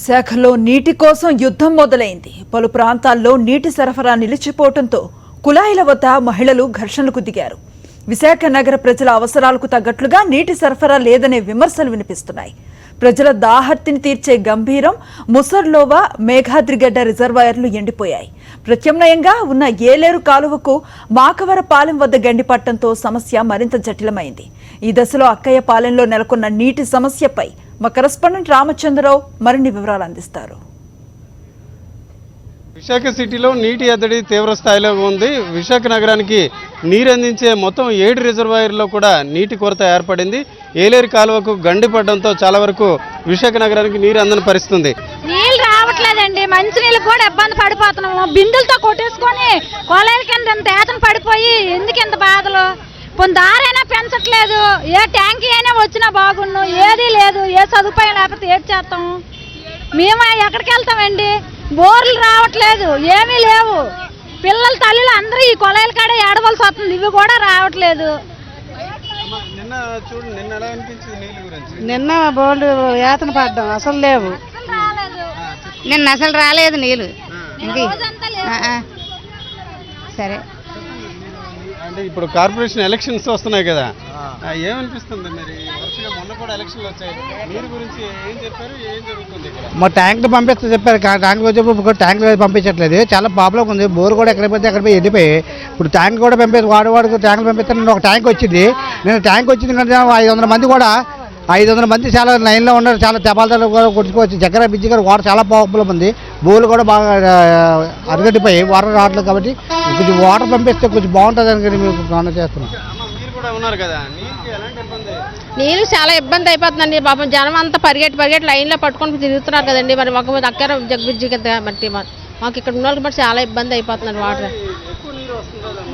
విశాఖలో నీటి కోసం యుద్ధం మొదలైంది. పలు ప్రాంతాల్లో నీటి సరఫరా నిలిచిపోవడంతో కుళాయిల వద్ద మహిళలు ఘర్షణలకు దిగారు. విశాఖ నగర ప్రజల అవసరాలకు తగ్గట్లుగా నీటి సరఫరా లేదనే విమర్శలు వినిపిస్తున్నాయి. ప్రజల దాహర్తిని తీర్చే గంభీరం, ముసర్లోవా, మేఘాద్రిగడ్డ రిజర్వాయర్లు ఎండిపోయాయి. ప్రత్యామ్నాయంగా ఉన్న ఏలేరు కాలువకు మాకవరపాలెం వద్ద గండిపట్టడంతో సమస్య మరింత జటిలమైంది. ఈ దశలో అక్కయ్యపాలెంలో నెలకొన్న నీటి సమస్యపై మా కరెస్పాండెంట్ రామచంద్రరావు మరిన్ని వివరాలు అందిస్తారు. విశాఖ సిటీలో నీటి ఎద్దడి తీవ్ర స్థాయిలో ఉంది. విశాఖ నగరానికి నీరు అందించే మొత్తం 7 రిజర్వాయర్లో కూడా నీటి కొరత ఏర్పడింది. ఏలేరు కాలువకు గండి పడడంతో చాలా వరకు విశాఖ నగరానికి నీరు అందని పరిస్థితుంది. నీళ్ళు రావట్లేదండి, మంచి నీళ్ళు కూడా ఇబ్బంది పడిపోతున్నాము. బిందులతో కొట్టేసుకొని కొలాయిల కింద ఇంత ఏతను పడిపోయి ఎందుకు ఇంత బాధలు. దారైనా పెంచట్లేదు, ఏ ట్యాంకీ అయినా వచ్చినా బాగుండు, ఏదీ లేదు. ఏ సదుపాయం లేకపోతే ఏది చేస్తాము? మేము ఎక్కడికి వెళ్తామండి? బోర్లు రావట్లేదు, ఏమీ లేవు. పిల్లలు తల్లులు అందరూ ఈ కొలాయిల కాడ ఏడవలసి వస్తుంది, ఇవి కూడా రావట్లేదు. నిన్న బోర్డు ఏతన పడ్డాం, అసలు లేవు. నిన్న అసలు రాలేదు నీళ్ళు. సరే, అంటే ఇప్పుడు కార్పొరేషన్ ఎలక్షన్స్ వస్తున్నాయి కదా, ఏమనిపిస్తుంది? మరి వరుసగా మొన్న కూడా ఎలక్షన్లు వచ్చాయి, నీరు గురించి ఏం చెప్పారు, ఏం జరుగుతుంది ఇక్కడ? మా ట్యాంక్ పంపిస్తే చెప్పారు, ట్యాంక్ వచ్చేప్పుడు ట్యాంక్ పంపించట్లేదు. చాలా ప్రాబ్లం ఉంది. బోర్ కూడా ఎక్కడ పోతే అక్కడ పోయి ఎండిపోయి ఇప్పుడు ట్యాంక్ కూడా పంపేసి వాడు ట్యాంకులు పంపిస్తే నేను ఒక ట్యాంక్ వచ్చింది. నేను ట్యాంక్ వచ్చింది కంటే 500 మంది కూడా 500 మంది చాలా లైన్లో ఉన్నారు. చాలా తెపాలతో కూడా కొట్టుకోవచ్చు. జగ్గర బిజ్జి గారు వాటర్ చాలా ప్రాబ్లం ఉంది. బోర్లు కూడా బాగా అరగట్టిపోయి వాటర్ రావట్లేదు. కాబట్టి కొంచెం వాటర్ పంపిస్తే కొంచెం బాగుంటుంది అని మీకు కామెంట్ చేస్తున్నాం. నీళ్ళు చాలా ఇబ్బంది అయిపోతుందండి. పాపం జనం అంతా పరిగెట్టి లైన్లో పట్టుకొని తిరుగుతున్నారు కదండి. మరి మాకు దగ్గర జగ్గుజ్జి కదా బట్టి మాకు ఇక్కడ ఉన్న వాళ్ళకి బట్టి చాలా ఇబ్బంది అయిపోతుందండి.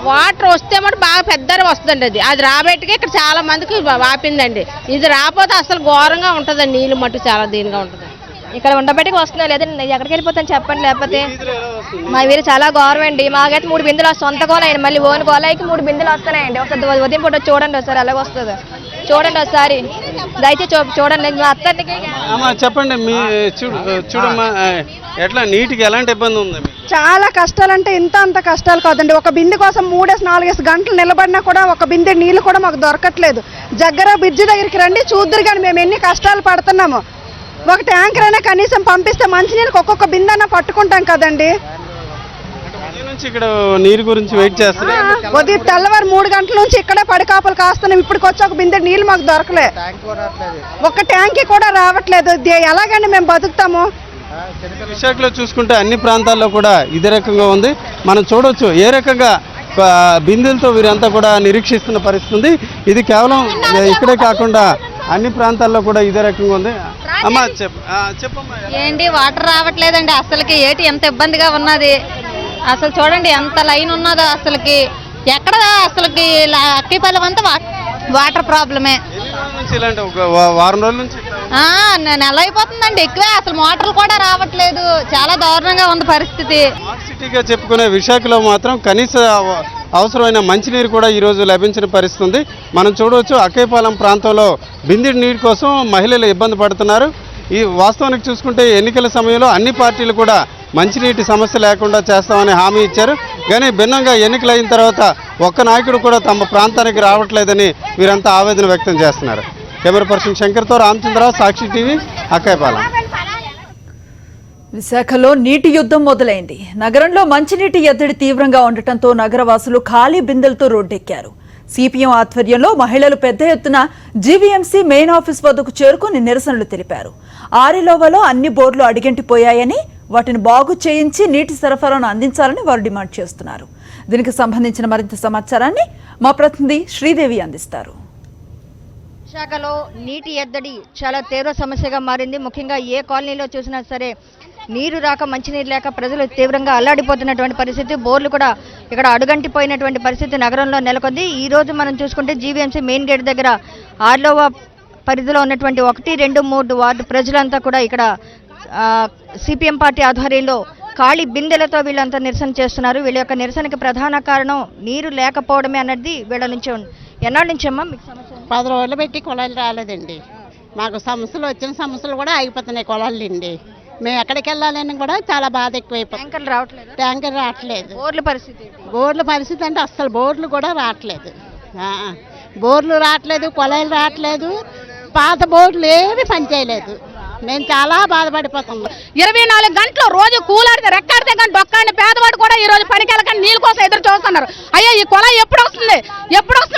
వాటర్ వస్తే మటు బాగా పెద్దగా వస్తుందండి. అది రాబెట్టుగా ఇక్కడ చాలా మందికి వాపిందండి. ఇది రాకపోతే అసలు ఘోరంగా ఉంటుందండి. నీళ్ళు మట్టు చాలా దీనిగా ఉంటుంది. ఇక్కడ ఉండబెట్టుకు వస్తున్నాయి, లేదండి ఎక్కడికి వెళ్ళిపోతాను చెప్పండి. లేకపోతే మా వీరు చాలా గౌరవం అండి. మాకైతే 3 బిందెలు సొంత గోలయ్యండి, మళ్ళీ ఓన్ గోలాయికి 3 బిందెలు వస్తున్నాయండి. ఒకసారి ఉదయం పూట చూడండి, ఒకసారి ఎలాగ వస్తుంది చూడండి, ఒకసారి దయచేసి చూడండి. అత్తరికి చెప్పండి, మీ చూడమ్మా, ఎట్లా నీటికి ఎలాంటి ఇబ్బంది ఉంది? చాలా కష్టాలు అంటే అంత కష్టాలు కాదండి. ఒక బిందె కోసం 3-4 గంటలు నిలబడినా కూడా ఒక బిందె నీళ్ళు కూడా మాకు దొరకట్లేదు. జగ్గర బ్రిడ్జి దగ్గరికి రండి చూద్దరు కానీ మేము ఎన్ని కష్టాలు పడుతున్నాము. ఒక ట్యాంకర్ అయినా కనీసం పంపిస్తే మంచినీళ్ళకి ఒక్కొక్క బిందె అయినా పట్టుకుంటాం కదండి. ఇక్కడ నీరు గురించి వెయిట్ చేస్తున్నాం. ఉదయం తెల్లవారు 3 గంటల నుంచి ఇక్కడే పడికాపులు కాస్తున్నాం. ఇప్పటికి వచ్చి ఒక బిందె నీళ్ళు మాకు దొరకలే. ఒక ట్యాంకీ కూడా రావట్లేదు. ఎలాగండి మేము బతుకుతాము? విశాఖలో చూసుకుంటే అన్ని ప్రాంతాల్లో కూడా ఇదే రకంగా ఉంది. మనం చూడవచ్చు ఏ రకంగా బిందెలతో వీరంతా కూడా నిరీక్షిస్తున్న పరిస్థితి ఉంది. ఇది కేవలం ఇక్కడే కాకుండా అన్ని ప్రాంతాల్లో కూడా ఇదే రకంగా ఉంది. అమ్మా చెప్పమ్మా, ఏంటి వాటర్ రావట్లేదండి అసలుకి. ఏంటి ఎంత ఇబ్బందిగా ఉన్నది అసలు చూడండి, ఎంత లైన్ ఉన్నదో అసలుకి. ఎక్కడ అసలుకి అక్కిపల్లెం అంతా వాటర్ ప్రాబ్లమే. వారం రోజుల నుంచి నెల అయిపోతుందండి, ఎక్కువే. అసలు మోటార్లు కూడా రావట్లేదు. చాలా దారుణంగా ఉంది పరిస్థితి. స్మార్ట్ సిటీగా చెప్పుకునే విశాఖలో మాత్రం కనీస అవసరమైన మంచినీరు కూడా ఈరోజు లభించిన పరిస్థితి ఉంది. మనం చూడవచ్చు, అక్కయ్యపాలెం ప్రాంతంలో బిందెడు నీరు కోసం మహిళలు ఇబ్బంది పడుతున్నారు. ఈ వాస్తవానికి చూసుకుంటే ఎన్నికల సమయంలో అన్ని పార్టీలు కూడా మంచినీటి సమస్య లేకుండా చేస్తామని హామీ ఇచ్చారు. కానీ భిన్నంగా ఎన్నికలు అయిన తర్వాత ఒక్క నాయకుడు కూడా తమ ప్రాంతానికి రావట్లేదని వీరంతా ఆవేదన వ్యక్తం చేస్తున్నారు. కెమెరా పర్సన్ శంకర్తో రామచంద్రరావు, సాక్షి టీవీ, అక్కయ్యపాలెం. విశాఖలో నీటి యుద్ధం మొదలైంది. నగరంలో మంచినీటి ఎద్దడి తీవ్రంగా ఉండటంతో నగరవాసులు ఖాళీ బిందెలతో రోడ్డెక్కారు. సిపిఎం ఆధ్వర్యంలో మహిళలు పెద్ద ఎత్తున జీవీఎంసీ మెయిన్ ఆఫీస్ వద్దకు చేరుకుని నిరసనలు తెలిపారు. ఆరిలోవలో అన్ని బోర్లు అడిగంటిపోయాయని, వాటిని బాగు చేయించి నీటి సరఫరాను అందించాలని వారు డిమాండ్ చేస్తున్నారు. దీనికి సంబంధించిన మరింత సమాచారాన్ని మా ప్రతినిధి శ్రీదేవి అందిస్తారు. విశాఖలో నీటి ఎద్దడి చాలా తీవ్ర సమస్యగా మారింది. ముఖ్యంగా ఏ కాలనీలో చూసినా సరే నీరు రాక, మంచినీరు లేక ప్రజలు తీవ్రంగా అల్లాడిపోతున్నటువంటి పరిస్థితి. బోర్లు కూడా ఇక్కడ అడుగంటిపోయినటువంటి పరిస్థితి నగరంలో నెలకొంది. ఈ రోజు మనం చూసుకుంటే జీవీఎంసీ మెయిన్ గేట్ దగ్గర ఆర్లోవా పరిధిలో ఉన్నటువంటి 1, 2, 3 వార్డు ప్రజలంతా కూడా ఇక్కడ సిపిఎం పార్టీ ఆధ్వర్యంలో ఖాళీ బిందెలతో వీళ్ళంతా నిరసన చేస్తున్నారు. వీళ్ళ యొక్క నిరసనకి ప్రధాన కారణం నీరు లేకపోవడమే అన్నది వీళ్ళ నుంచి ఉంది. ఎన్నాళ్ళ నుంచి అమ్మా మీకు సమస్య? 10 రోజులు పెట్టి కుళాయిలు రాలేదండి. మాకు సమస్యలు వచ్చిన సమస్యలు కూడా ఆగిపోతున్నాయి కుళాయిలు అండి. మేము ఎక్కడికి వెళ్ళాలని కూడా చాలా బాధ ఎక్కువైపోతుంది. ట్యాంకర్లు రావట్లేదు. ట్యాంకర్ రావట్లేదు. బోర్ల పరిస్థితి ఏంటి? బోర్ల పరిస్థితి అంటే అస్సలు బోర్లు కూడా రావట్లేదు. బోర్లు రావట్లేదు, కొలాయిలు రావట్లేదు, పాత బోర్లు ఏవి పనిచేయలేదు. నేను చాలా బాధపడిపోతున్నాను. 24 గంటలు రోజు కూలాడితే రెక్కాడితే కానీ డొక్కాడిని పేదవాడు కూడా ఈ రోజు పనికి వెళ్ళకండి నీళ్ళ కోసం ఎదురు చూస్తున్నారు. అయ్యో ఈ కొలాయి ఎప్పుడు వస్తుంది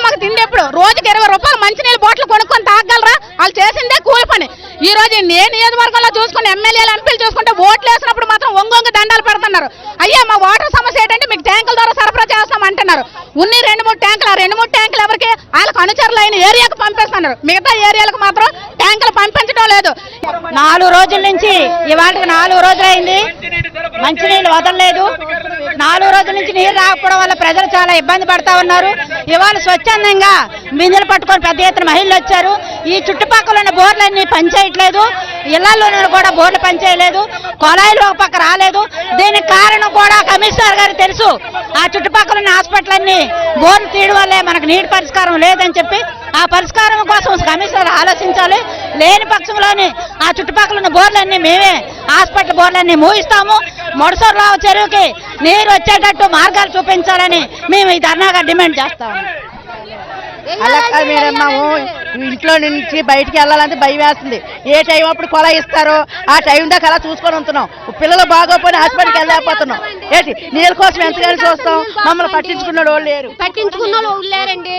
మాకు తిండి ఎప్పుడు? రోజుకి 20 రూపాయలు మంచినీళ్ళు బాటిల్ కొనుక్కొని తాగలరా? వాళ్ళు చేసిందే కూలి పని. ఈ రోజు నేను నియోజకవర్గంలో చూసుకుని ఎమ్మెల్యేలు ఎంపీలు చూసుకుంటే ఓట్లు వేసినప్పుడు మాత్రం ఒంగొంగ దండాలు పెడుతున్నారు. అయ్యా మా వాటర్ సమస్య ఏంటంటే మీకు ట్యాంకుల ద్వారా సరఫరా చేస్తాం అంటున్నారు. ఉన్ని 2-3 ట్యాంకులు, ఆ 2-3 ట్యాంకులు ఎవరికి? వాళ్ళకి అనుచరులు అయిన ఏరియాకు పంపిస్తున్నారు. మిగతా ఏరియాలకు మాత్రం ట్యాంకులు పంపించడం లేదు. 4 రోజుల నుంచి ఇవాళకి 4 రోజులు అయింది, మంచినీళ్ళు వదలలేదు. 4 రోజుల నుంచి నీరు రాకపోవడం వల్ల ప్రజలు చాలా ఇబ్బంది పడతా ఉన్నారు. ఇవాళ స్వచ్ఛందంగా బిందెలు పట్టుకొని పెద్ద ఎత్తున మహిళలు వచ్చారు. ఈ చుట్టుపక్కల ఉన్న బోర్లన్నీ పనిచేయట్లేదు, ఇళ్లలోనూ కూడా బోర్లు పనిచేయలేదు, కొలాయిలు ఒక పక్క రాలేదు. దీనికి కారణం కూడా కమిషనర్ గారు తెలుసు. ఆ చుట్టుపక్కల ఉన్న హాస్పిటల్ అన్ని బోర్లు తీయడం వల్లే మనకు నీటి పరిష్కారం లేదని చెప్పి ఆ పరిష్కారం కోసం కమిషనర్ ఆలోచించాలి. లేని పక్షంలోని ఆ చుట్టుపక్కల ఉన్న బోర్లన్నీ మేమే హాస్పిటల్ బోర్లన్నీ మూయిస్తాము. మొడసూరురావు చెరువుకి నీరు వచ్చేటట్టు మార్గాలు చూపించాలని మేము ఈ ధర్నాగా డిమాండ్ చేస్తాము. అలా మేడం, మేము ఇంట్లో నుంచి బయటికి వెళ్ళాలంటే భయం వేస్తుంది. ఏ టైం అప్పుడు కొల ఇస్తారో ఆ టైం దాకా అలా చూసుకొని ఉంటున్నాం. పిల్లలు బాగోపోయిన హాస్పిటల్కి వెళ్ళలేకపోతున్నాం. ఏంటి నీళ్ళ కోసం ఎంతగానో చూస్తాం, మమ్మల్ని పట్టించుకున్న వాళ్ళు లేరు. పట్టించుకున్న వాళ్ళు లేరండి.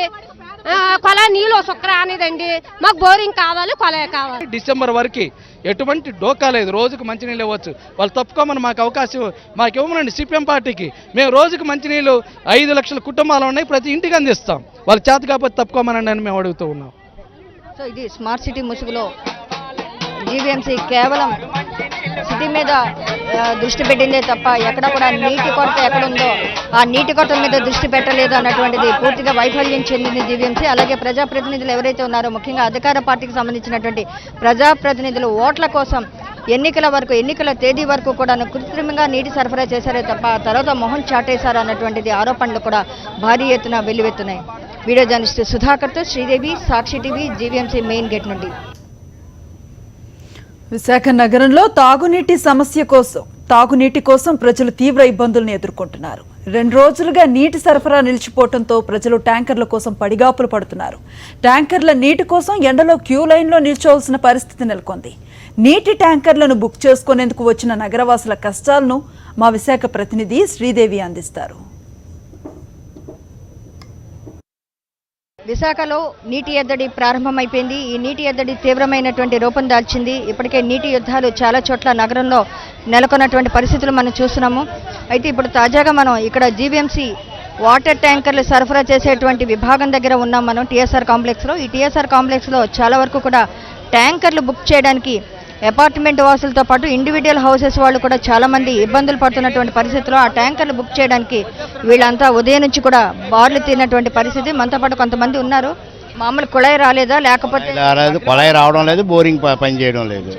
కొలాయి నీళ్ళు సుక్కర అనేదండి. మాకు బోరింగ్ కావాలి, కొలాయి కావాలి. డిసెంబర్ వరకు ఎటువంటి డోకా లేదు. రోజుకు మంచినీళ్ళు ఇవ్వచ్చు. వాళ్ళు తప్పుకోమని మాకు అవకాశం మాకు ఇవ్వమనండి. సిపిఎం పార్టీకి మేము రోజుకు మంచినీళ్ళు 5 లక్షల కుటుంబాలు ఉన్నాయి, ప్రతి ఇంటికి అందిస్తాం. వాళ్ళు చేత కాకపోతే తప్పుకోమనండి అని మేము అడుగుతూ ఉన్నాం. సో ఇది స్మార్ట్ సిటీ ముసుగులో జీవీఎంసీ కేవలం సిటీ మీద దృష్టి పెట్టిందే తప్ప ఎక్కడ కూడా నీటి కొరత ఎక్కడుందో ఆ నీటి కొరత మీద దృష్టి పెట్టలేదు అన్నటువంటిది పూర్తిగా వైఫల్యం చెందింది జీవీఎంసీ. అలాగే ప్రజాప్రతినిధులు ఎవరైతే ఉన్నారో, ముఖ్యంగా అధికార పార్టీకి సంబంధించినటువంటి ప్రజాప్రతినిధులు ఓట్ల కోసం ఎన్నికల తేదీ వరకు కూడా కృత్రిమంగా నీటి సరఫరా చేశారే తప్ప తర్వాత మొహం చాటేశారు అన్నటువంటిది ఆరోపణలు కూడా భారీ ఎత్తున వెల్లువెత్తున్నాయి. వీడియో జర్నలిస్ట్ సుధాకర్తో శ్రీదేవి, సాక్షి టీవీ, జీవీఎంసీ మెయిన్ గేట్ నుండి. విశాఖ నగరంలో తాగునీటి కోసం ప్రజలు తీవ్ర ఇబ్బందులను ఎదుర్కొంటున్నారు. 2 రోజులుగా నీటి సరఫరా నిలిచిపోవడంతో ప్రజలు ట్యాంకర్ల కోసం పడిగాపులు పడుతున్నారు. ట్యాంకర్ల నీటి కోసం ఎండలో క్యూ లైన్లో నిల్చోవాల్సిన పరిస్థితి నెలకొంది. నీటి ట్యాంకర్లను బుక్ చేసుకునేందుకు వచ్చిన నగరవాసుల కష్టాలను మా విశాఖ ప్రతినిధి శ్రీదేవి అందిస్తారు. విశాఖలో నీటి ఎద్దడి ప్రారంభమైపోయింది. ఈ నీటి ఎద్దడి తీవ్రమైనటువంటి రూపం దాల్చింది. ఇప్పటికే నీటి యుద్ధాలు చాలా చోట్ల నగరంలో నెలకొన్నటువంటి పరిస్థితులు మనం చూస్తున్నాము. అయితే ఇప్పుడు తాజాగా మనం ఇక్కడ జీవీఎంసీ వాటర్ ట్యాంకర్లు సరఫరా చేసేటువంటి విభాగం దగ్గర ఉన్నాం మనం, టీఎస్ఆర్ కాంప్లెక్స్లో. ఈ టీఎస్ఆర్ కాంప్లెక్స్లో చాలా వరకు కూడా ట్యాంకర్లు బుక్ చేయడానికి అపార్ట్మెంట్ వాసులతో పాటు ఇండివిజువల్ హౌసెస్ వాళ్ళు కూడా చాలా మంది ఇబ్బందులు పడుతున్నటువంటి పరిస్థితిలో ఆ ట్యాంకర్లు బుక్ చేయడానికి వీళ్ళంతా ఉదయం నుంచి కూడా బార్లు తిన్నటువంటి పరిస్థితి. మనతో పాటు కొంతమంది ఉన్నారు. మామూలు కుళాయి రాలేదా, లేకపోతే కొలాయి రావడం లేదు, బోరింగ్ పని చేయడం లేదు.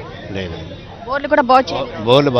బోర్లు కూడా బోర్లు